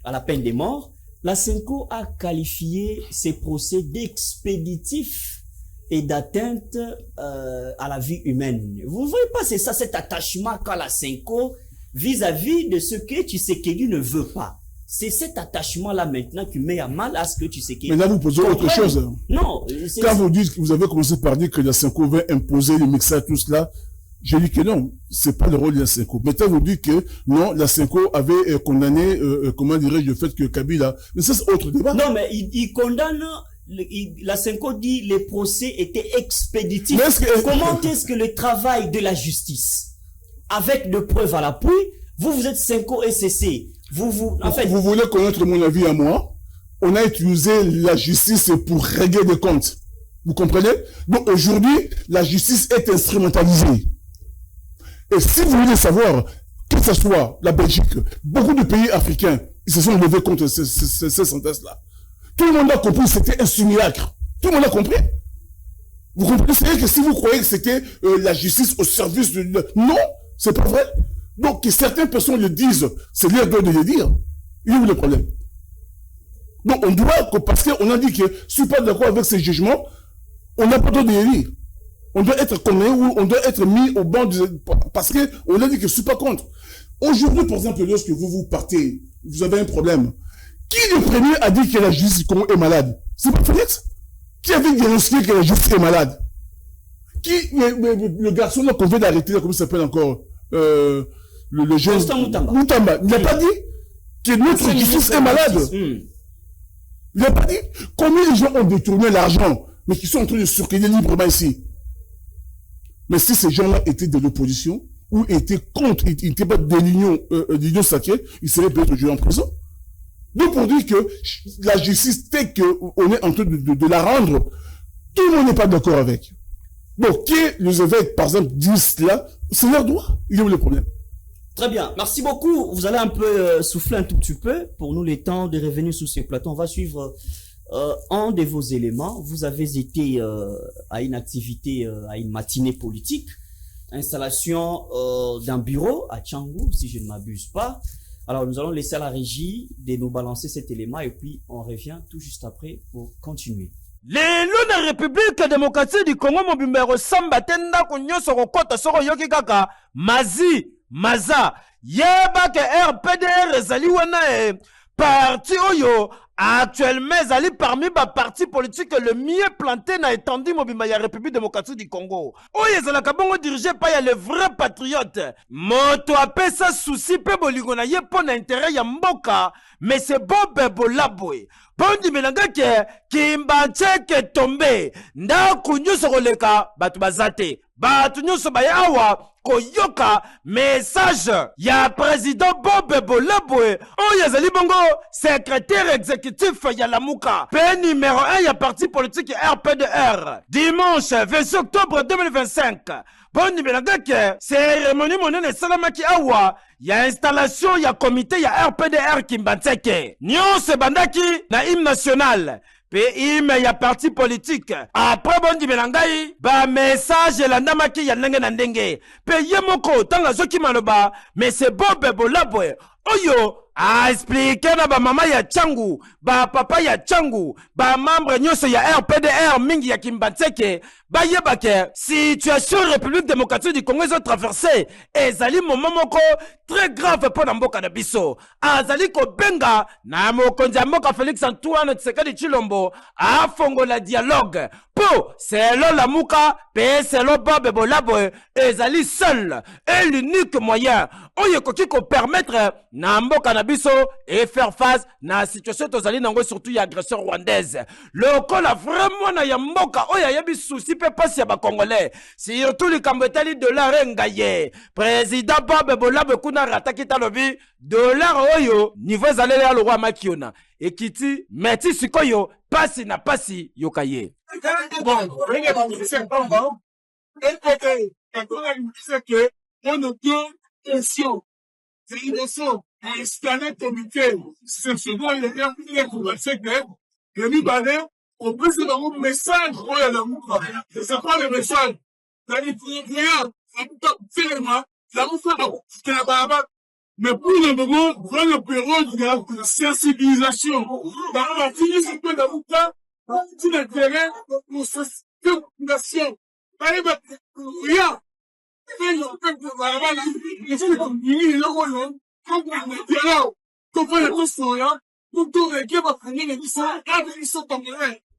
à la peine de mort, la Cinco a qualifié ces procès d'expéditifs et d'atteinte à la vie humaine. Vous ne voyez pas, c'est ça, cet attachement qu'a la Cinco vis-à-vis de ce que Tshisekedi ne veut pas. C'est cet attachement-là maintenant qui met à mal à ce que Tshisekedi... Mais là, vous posez autre chose. Non. Quand vous dites que vous avez commencé par dire que la Cinco veut imposer le mixage, tout cela, je dis que non, c'est pas le rôle de la Cinco. Maintenant, vous dites que non, la Cinco avait condamné, comment dirais-je, le fait que Kabila... Mais ça, c'est autre débat. Non, mais il condamne... la Cinco dit les procès étaient expéditifs. Comment est-ce que le travail de la justice, avec de preuves à l'appui, vous êtes Cinco SCC, en fait... Vous voulez connaître mon avis à moi? On a utilisé la justice pour régler des comptes. Vous comprenez? Donc aujourd'hui, la justice est instrumentalisée. Et si vous voulez savoir, que ce soit la Belgique, beaucoup de pays africains, ils se sont levés contre ces sentences-là. Tout le monde a compris que c'était un simulacre. Tout le monde a compris. Vous comprenez? C'est-à-dire que si vous croyez que c'était la justice au service de... Non, c'est pas vrai. Donc, que certaines personnes le disent, c'est leur droit de le dire. Il y a où le problème? Donc, on doit, parce qu'on a dit que je suis pas d'accord avec ces jugements, on n'a pas le droit de le dire. On doit être condamné ou on doit être mis au banc parce que on a dit que je suis pas contre. Aujourd'hui, par exemple, lorsque vous partez, vous avez un problème. Qui le premier a dit que la justice est malade? C'est pas Félix? Qui avait dénoncé que la justice est malade? Qui, le garçon là qu'on vient d'arrêter, comment il s'appelle encore? Le jeune Moutamba. Il n'a pas dit que notre justice est malade. Il n'a pas dit combien de gens ont détourné l'argent, mais qui sont en train de circuler librement ici. Mais si ces gens-là étaient de l'opposition, ou étaient contre, ils n'étaient pas de l'union sacrée, ils seraient peut-être aujourd'hui en prison. Donc pour dire que la justice, telle qu'on est en train de la rendre, tout le monde n'est pas d'accord avec. Donc, que les évêques, par exemple, disent cela, c'est leur droit. Il y a où le problème? Très bien. Merci beaucoup. Vous allez un peu souffler un tout petit peu. Pour nous, les temps de revenir sur ces plateaux. On va suivre un de vos éléments. Vous avez été à une activité, à une matinée politique. Installation d'un bureau à Tchangou, si je ne m'abuse pas. Alors, nous allons laisser à la régie de nous balancer cet élément et puis on revient tout juste après pour continuer. lelo na République démocratique du Congo mobimba resamba tenda kunyoso kokota soko yoki kaka maza yeba ke RPDR ezali wana parti oyo actuellement ezali parmi ba parti politique le mieux planté na étendue mobimba ya République démocratique du Congo oyo ezalaka bongo dirigé par ya le vrai patriote moto apesa souci pe bolingo na ye po na intérêt ya mboka mais c'est Bob Bolabwe bondi melanga ke Kimbancheke tombe ndako nyuso koleka batu bazate batu nyuso bayawa koyoka message ya président Bob Bolabwe oyo ezali bongo secrétaire exécutif ya Lamuka pe numéro 1 ya parti politique RPDR dimanche 26 octobre 2025 bondi melanga ke cérémonie monene salamaki awa ya installation ya comité ya RPDR Kimbancheke nyonse bandaki na hymne national pe hymne ya parti politique après bondi melangai ba message elandamaki ya ndenge na ndenge pe ye moko tanga zoki maloba mais c'est Bob Bolabwe oyo a expliqué na ba mama ya Changu ba papa ya Changu ba membre nyonso ya RPDR mingi ya Kimbancheke ba yebake situation République démocratique du Congo ezo traversé ezali moment moko très grave pour na mboka na biso azali ko benga na mokonzi ya mboka Félix Antoine Tshisekedi Tshilombo a fongola dialogue po selon Lamuka pe selon Bob Bolabwe ezali seul et l'unique moyen oyo koki ko permettre na mboka na biso et faire face na situation tozali nango surtout ya agression rwandaise lokola vraiment na ya mboka oyo yebi souci pe pasi ya ba congolais surtout likambo etali dollar ngaye président Bob Bolabwe kuna rataki talobi dollar oyo niveau ezalele ya lorwa makiona ekiti meti sikoyo pasi na pasi yokaye bon c'est une leçon à scanner comité. C'est ce dont il est bien pour le secret. Le Libanais, on peut se donner un message pour la mouka. C'est quoi le message? Ça dit, rien, ça peut pas faire, ça vous fait la barbe. Mais pour le moment, dans le période de la sensibilisation, dans la fille, c'est que la mouka, tout l'intérêt pour cette nation. Rien.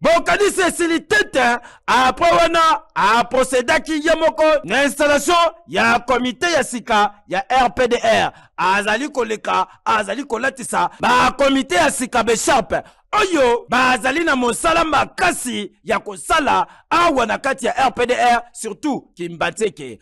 bokani sesili tete après wana aprosedaki ye moko na installation ya komite ya sika ya RPDR azali koleka azali kolatisa bakomite ya sika besharpe oyo bazali na mosala makasi ya kosala awa na kati ya RPDR surtout Kimbancheke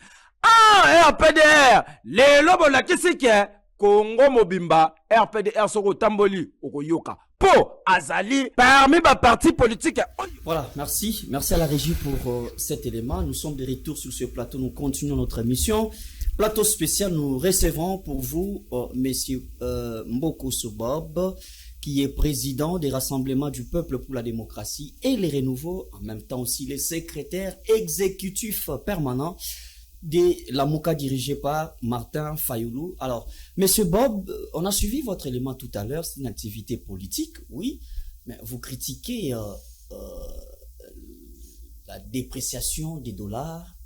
RPDR lelo bolakisi ke Congo mobimba RPDR soko tamboli okoyoka po azali parmi ba parti politique. Voilà, merci à la régie pour cet élément. Nous sommes de retour sur ce plateau, nous continuons notre émission. Plateau spécial, nous recevons pour vous monsieur Mboko Sobob, qui est président des Rassemblements du Peuple pour la démocratie et les renouveaux, en même temps aussi le secrétaire exécutif permanent de la Lamuka dirigé par Martin Fayoulou. Alors, monsieur Bob, on a suivi votre élément tout à l'heure, c'est une activité politique, oui, mais vous critiquez la dépréciation des dollars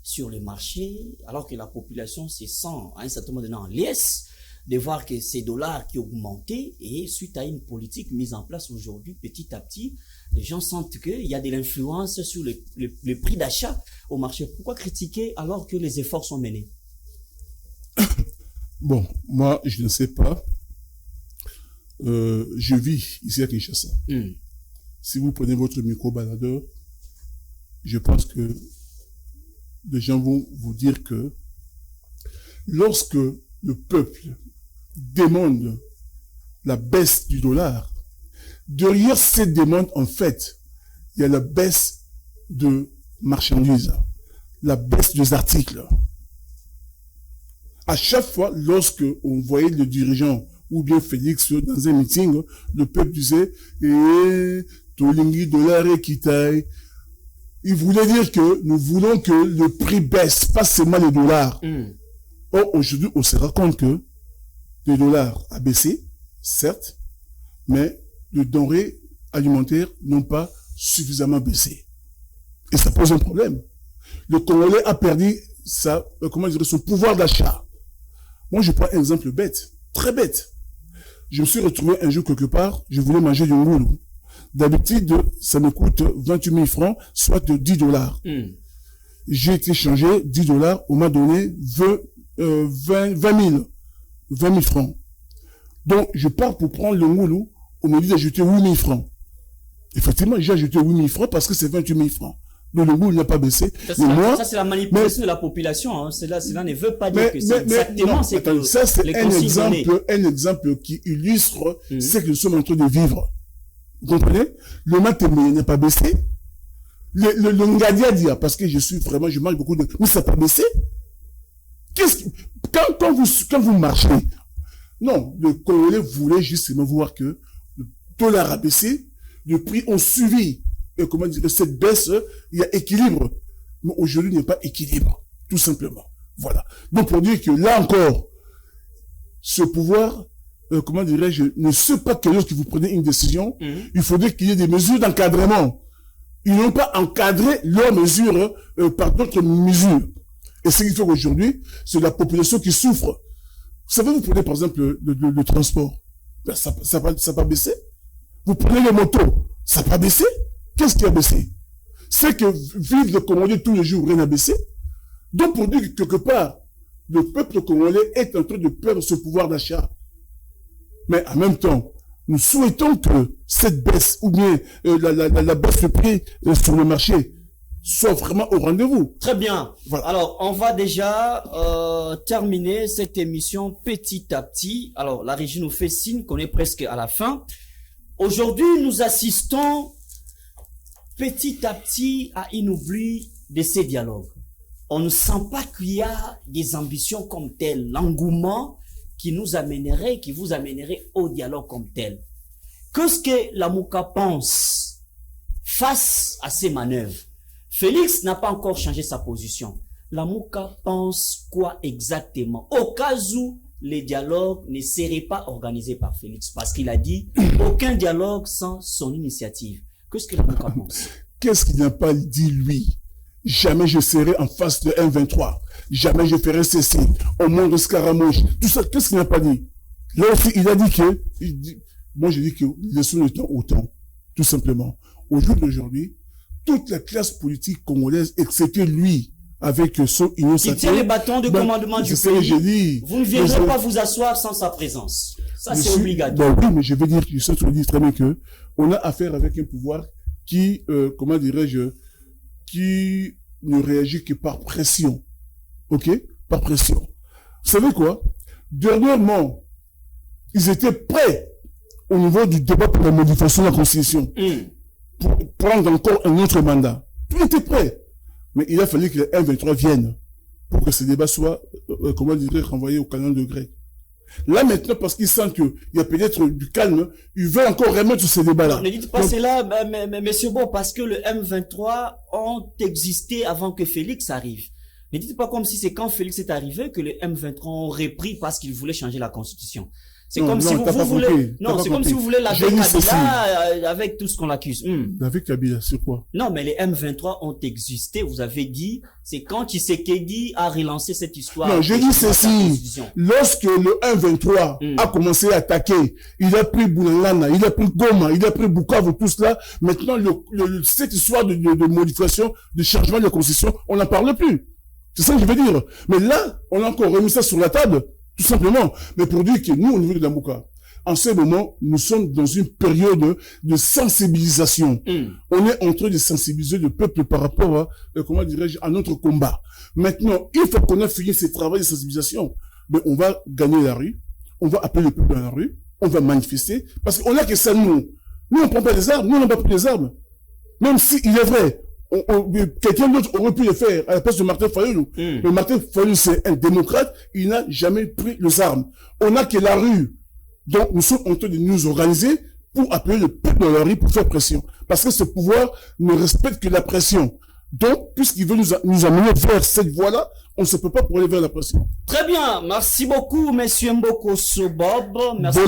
sur le marché, alors que la population se sent à un certain moment donné en liesse de voir que ces dollars qui ont augmenté et suite à une politique mise en place aujourd'hui, petit à petit, les gens sentent qu'il y a de l'influence sur le prix d'achat au marché. Pourquoi critiquer alors que les efforts sont menés? Bon, moi, je ne sais pas. Je vis ici à Kinshasa. Si vous prenez votre micro-baladeur, je pense que les gens vont vous dire que lorsque le peuple demande la baisse du dollar, derrière cette demande, en fait, il y a la baisse de marchandises, la baisse des articles. À chaque fois, lorsque on voyait le dirigeant ou bien Félix dans un meeting, le peuple disait Tolingi dollar et Kitaï. Il voulait dire que nous voulons que le prix baisse, pas seulement les dollars. Or, aujourd'hui, on se rend compte que le dollar a baissé, certes, mais les denrées alimentaires n'ont pas suffisamment baissé. Et ça pose un problème. Le Congolais a perdu son pouvoir d'achat. Moi, je prends un exemple bête, très bête. Je me suis retrouvé un jour quelque part, je voulais manger du ngoulou. D'habitude, ça me coûte 28 000 francs, soit de 10 $. J'ai été changé 10 $, on m'a donné 20 000 francs. Donc, je pars pour prendre le ngoulou, on me dit d'ajouter 8 000 francs. Effectivement, j'ai ajouté 8 000 francs parce que c'est 28 000 francs. Donc, le ngoulou n'a pas baissé. Ça, c'est la manipulation de la population. Hein. Cela ne veut pas dire que c'est exactement ce que ça, c'est un exemple qui illustre ce que nous sommes en train de vivre. Vous comprenez? Le matémé n'a pas baissé. Le Ngadiadia, parce que je mange beaucoup de... Mais ça n'a pas baissé. Quand vous marchez, non, le Congolais voulait justement voir que le dollar a baissé, le prix ont suivi. Et comment dire, cette baisse, il y a équilibre. Mais aujourd'hui, il n'y a pas équilibre. Tout simplement. Voilà. Donc, pour dire que là encore, ce pouvoir, comment dirais-je, ne sait pas que lorsque vous prenez une décision, il faudrait qu'il y ait des mesures d'encadrement. Ils n'ont pas encadré leurs mesures par d'autres mesures. Et ce qui fait qu'aujourd'hui, c'est la population qui souffre. Vous savez, vous prenez par exemple le transport. Ben, ça n'a pas baissé. Vous prenez les motos. Ça n'a pas baissé. Qu'est-ce qui a baissé? C'est que vivre de commander tous les jours, rien n'a baissé. Donc, pour dire que quelque part, le peuple congolais est en train de perdre ce pouvoir d'achat. Mais en même temps, nous souhaitons que cette baisse, ou bien la baisse de prix sur le marché, soit vraiment au rendez-vous. Très bien. Voilà. Alors, on va déjà terminer cette émission petit à petit. Alors, la régie nous fait signe qu'on est presque à la fin. Aujourd'hui, nous assistons petit à petit à un oubli de ces dialogues. On ne sent pas qu'il y a des ambitions comme telles, l'engouement qui vous amènerait au dialogue comme tel. Qu'est-ce que la Mouka pense face à ces manœuvres? Félix n'a pas encore changé sa position. La Mouka pense quoi exactement? Au cas où les dialogues ne seraient pas organisés par Félix, parce qu'il a dit aucun dialogue sans son initiative. Qu'est-ce que la Mouka pense? Qu'est-ce qu'il n'a pas dit lui? Jamais je serai en face de M23. Jamais je ferai ceci. Au monde de Scaramouche. Tout ça, qu'est-ce qu'il n'a pas dit? Là aussi, il a dit que... moi, je dis que laissons le temps au temps. Tout simplement. Au jour d'aujourd'hui, toute la classe politique congolaise, excepté lui, avec son union sacrée... Il tient les bâtons de commandement du pays. Vous ne viendrez pas vous asseoir sans sa présence. Ça, c'est obligatoire. Oui, mais je veux dire, je dis très bien que on a affaire avec un pouvoir qui, comment dirais-je, qui ne réagit que par pression. Ok? Par pression. Vous savez quoi? Dernièrement, ils étaient prêts au niveau du débat pour la modification de la Constitution pour prendre encore un autre mandat. Tout était prêt. Mais il a fallu que le M23 vienne pour que ce débat soit, comment dire, renvoyé au canon de grec. Là, maintenant, parce qu'ils sentent qu'il y a peut-être du calme, ils veulent encore remettre ce débat-là. Ne dites pas cela, mais monsieur Bon, parce que le M23 ont existé avant que Félix arrive. Ne dites pas comme si c'est quand Félix est arrivé que le M23 ont repris parce qu'ils voulaient changer la Constitution. C'est comme si vous voulez, non, c'est comme si vous voulez laver Kabila avec tout ce qu'on l'accuse. Laver Kabila, c'est quoi? Non, mais les M23 ont existé, vous avez dit, c'est quand Tshisekedi a relancé cette histoire. Non, j'ai dit ceci. Lorsque le M23 a commencé à attaquer, il a pris Bounangana, il a pris Goma, il a pris Bukavu, tout cela. Maintenant, cette histoire de modification, de changement de la Constitution, on n'en parle plus. C'est ça que je veux dire. Mais là, on a encore remis ça sur la table. Tout simplement. Mais pour dire que nous, au niveau de la Mouka, en ce moment, nous sommes dans une période de sensibilisation. On est en train de sensibiliser le peuple par rapport à, comment dirais-je, à notre combat. Maintenant, il faut qu'on ait fini ce travail de sensibilisation. Mais on va gagner la rue, on va appeler le peuple dans la rue, on va manifester, parce qu'on a que ça, nous. Nous, on prend pas les armes, nous, on n'a pas pris les armes. Même si il est vrai, quelqu'un d'autre aurait pu le faire à la place de Martin Fayulu. Mais Martin Fayulu, c'est un démocrate, il n'a jamais pris les armes. On n'a que la rue. Donc, nous sommes en train de nous organiser pour appeler le peuple dans la rue pour faire pression. Parce que ce pouvoir ne respecte que la pression. Donc, puisqu'il veut nous amener vers cette voie-là, on ne se peut pas pour aller vers la pression. Très bien, merci beaucoup, monsieur Mboko Sobob. Merci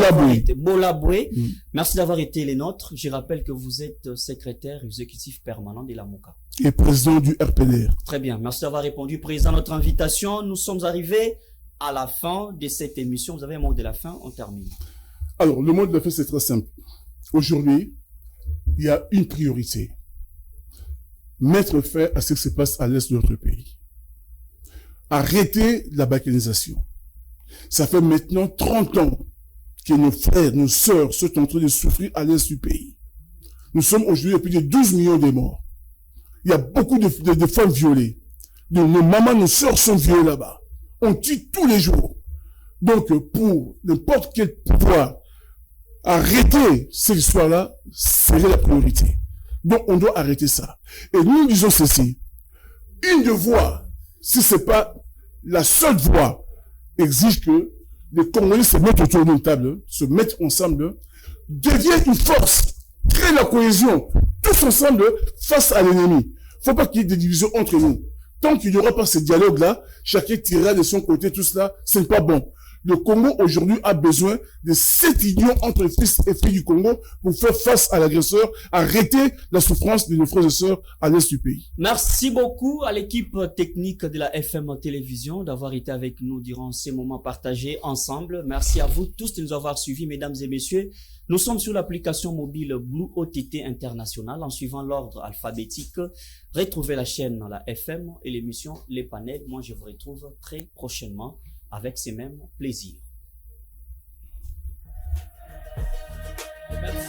Bolaboué. Merci d'avoir été les nôtres. Je rappelle que vous êtes secrétaire exécutif permanent de la MOCA. Et président du RPDR. Très bien, merci d'avoir répondu, président, à notre invitation. Nous sommes arrivés à la fin de cette émission. Vous avez un mot de la fin, on termine. Alors, le mot de la fin, c'est très simple. Aujourd'hui, il y a une priorité. Mettre fin à ce qui se passe à l'est de notre pays. Arrêter la balkanisation. Ça fait maintenant 30 ans que nos frères, nos sœurs sont en train de souffrir à l'est du pays. Nous sommes aujourd'hui à plus de 12 millions de morts. Il y a beaucoup de femmes violées. Nos mamans, nos sœurs sont violées là-bas. On tue tous les jours. Donc, pour n'importe quel pouvoir, arrêter cette histoire-là, serait la priorité. Donc, on doit arrêter ça. Et nous disons ceci. Une de voix, si c'est pas la seule voix, exige que les Congolais se mettent autour d'une table, se mettent ensemble, deviennent une force, créent la cohésion, tous ensemble, face à l'ennemi. Faut pas qu'il y ait des divisions entre nous. Tant qu'il n'y aura pas ce dialogue-là, chacun tirera de son côté, tout cela, ce n'est pas bon. Le Congo aujourd'hui a besoin de cette union entre fils et filles du Congo pour faire face à l'agresseur, arrêter la souffrance de nos frères et sœurs à l'est du pays. Merci beaucoup à l'équipe technique de la FM Télévision d'avoir été avec nous durant ces moments partagés ensemble. Merci à vous tous de nous avoir suivis, mesdames et messieurs. Nous sommes sur l'application mobile Blue OTT International en suivant l'ordre alphabétique. Retrouvez la chaîne la FM et l'émission Les Panels. Moi, je vous retrouve très prochainement avec ces mêmes plaisirs. Merci.